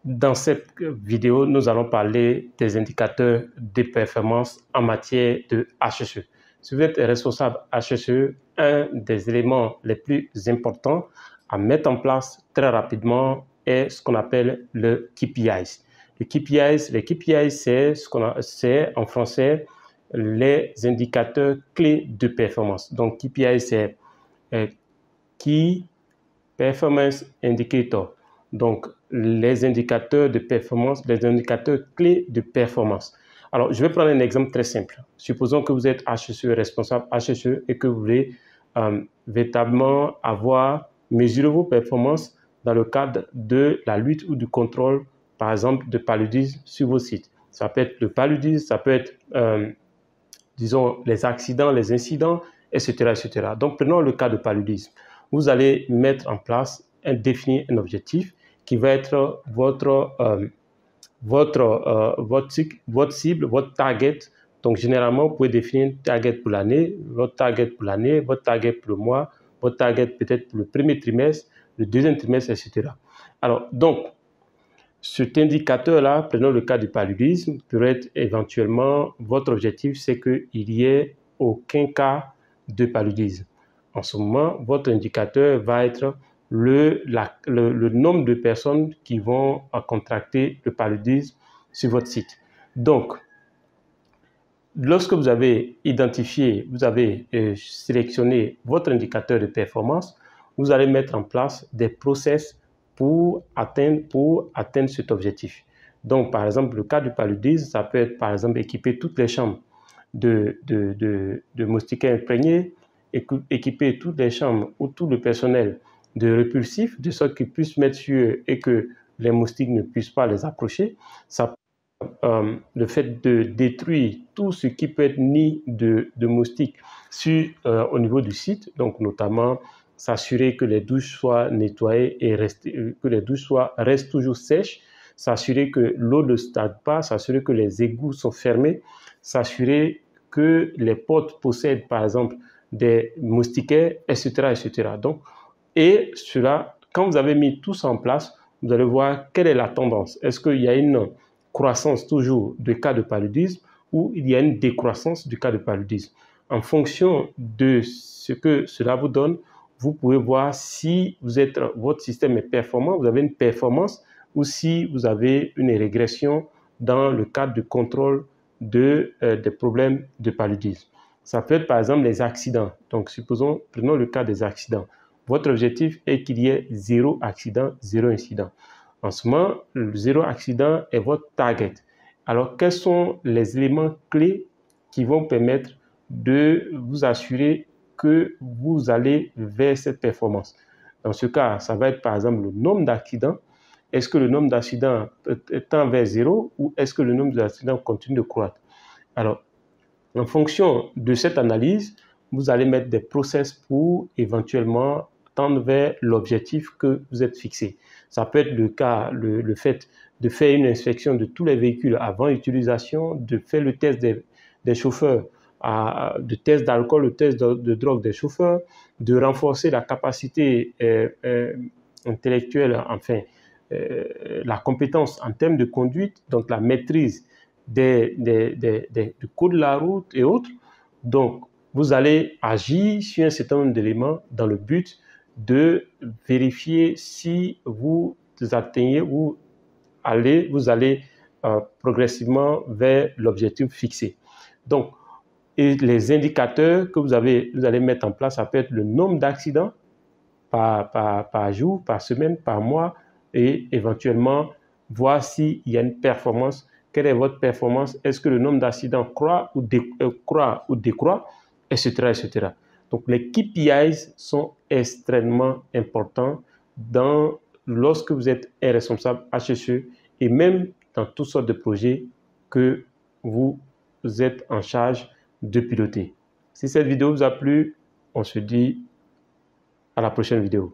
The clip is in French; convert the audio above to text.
Dans cette vidéo, nous allons parler des indicateurs de performance en matière de HSE. Si vous êtes responsable HSE, un des éléments les plus importants à mettre en place très rapidement est ce qu'on appelle le KPIs. Les KPIs, c'est en français les indicateurs clés de performance. Donc, KPI, c'est Key Performance Indicator. Donc, les indicateurs de performance, les indicateurs clés de performance. Alors, je vais prendre un exemple très simple. Supposons que vous êtes HSE, responsable HSE, et que vous voulez véritablement mesurer vos performances dans le cadre de la lutte ou du contrôle, par exemple, de paludisme sur vos sites. Ça peut être le paludisme, ça peut être, disons, les accidents, les incidents, etc., etc. Donc, prenons le cas de paludisme. Vous allez mettre en place, définir un objectif qui va être votre cible, votre target. Donc, généralement, vous pouvez définir un target pour l'année, votre target pour le mois, votre target peut-être pour le premier trimestre, le deuxième trimestre, etc. Alors, donc, cet indicateur-là, prenons le cas du paludisme, pourrait être éventuellement, votre objectif, c'est qu'il n'y ait aucun cas de paludisme. En ce moment, votre indicateur va être le nombre de personnes qui vont contracter le paludisme sur votre site. Donc, lorsque vous avez identifié, vous avez sélectionné votre indicateur de performance, vous allez mettre en place des process pour atteindre cet objectif. Donc, par exemple, le cas du paludisme, ça peut être, par exemple, équiper toutes les chambres de moustiquaires imprégnés, équiper toutes les chambres ou tout le personnel de répulsifs, de sorte qu'ils puissent mettre sur eux et que les moustiques ne puissent pas les approcher. Ça le fait de détruire tout ce qui peut être nid de moustiques au niveau du site, donc notamment s'assurer que les douches soient nettoyées et que les douches restent toujours sèches, s'assurer que l'eau ne stagne pas, s'assurer que les égouts sont fermés, s'assurer que les portes possèdent par exemple des moustiquaires, etc., etc. Donc, et cela, quand vous avez mis tout ça en place, vous allez voir quelle est la tendance. Est-ce qu'il y a une croissance toujours du cas de paludisme ou il y a une décroissance du cas de paludisme? En fonction de ce que cela vous donne, vous pouvez voir si votre système est performant, vous avez une performance, ou si vous avez une régression dans le cadre du contrôle des problèmes de paludisme. Ça peut être par exemple les accidents. Donc, prenons le cas des accidents. Votre objectif est qu'il y ait 0 accident, 0 incident. En ce moment, le 0 accident est votre target. Alors, quels sont les éléments clés qui vont permettre de vous assurer que vous allez vers cette performance? Dans ce cas, ça va être par exemple le nombre d'accidents. Est-ce que le nombre d'accidents tend vers 0 ou est-ce que le nombre d'accidents continue de croître? Alors, en fonction de cette analyse, vous allez mettre des process pour éventuellement tendre vers l'objectif que vous êtes fixé. Ça peut être le cas, le fait de faire une inspection de tous les véhicules avant utilisation, de faire le test des chauffeurs, de test d'alcool, le test de drogue des chauffeurs, de renforcer la capacité intellectuelle, enfin, la compétence en termes de conduite, donc la maîtrise du code de la route et autres. Donc, vous allez agir sur un certain nombre d'éléments dans le but de vérifier si vous atteignez ou vous allez progressivement vers l'objectif fixé. Donc, et les indicateurs que vous allez mettre en place, ça peut être le nombre d'accidents par jour, par semaine, par mois, et éventuellement voir s'il y a une performance. Quelle est votre performance? Est-ce que le nombre d'accidents croît ou décroît, etc., etc. Donc, les KPIs sont extrêmement importants lorsque vous êtes un responsable HSE et même dans toutes sortes de projets que vous êtes en charge de piloter. Si cette vidéo vous a plu, on se dit à la prochaine vidéo.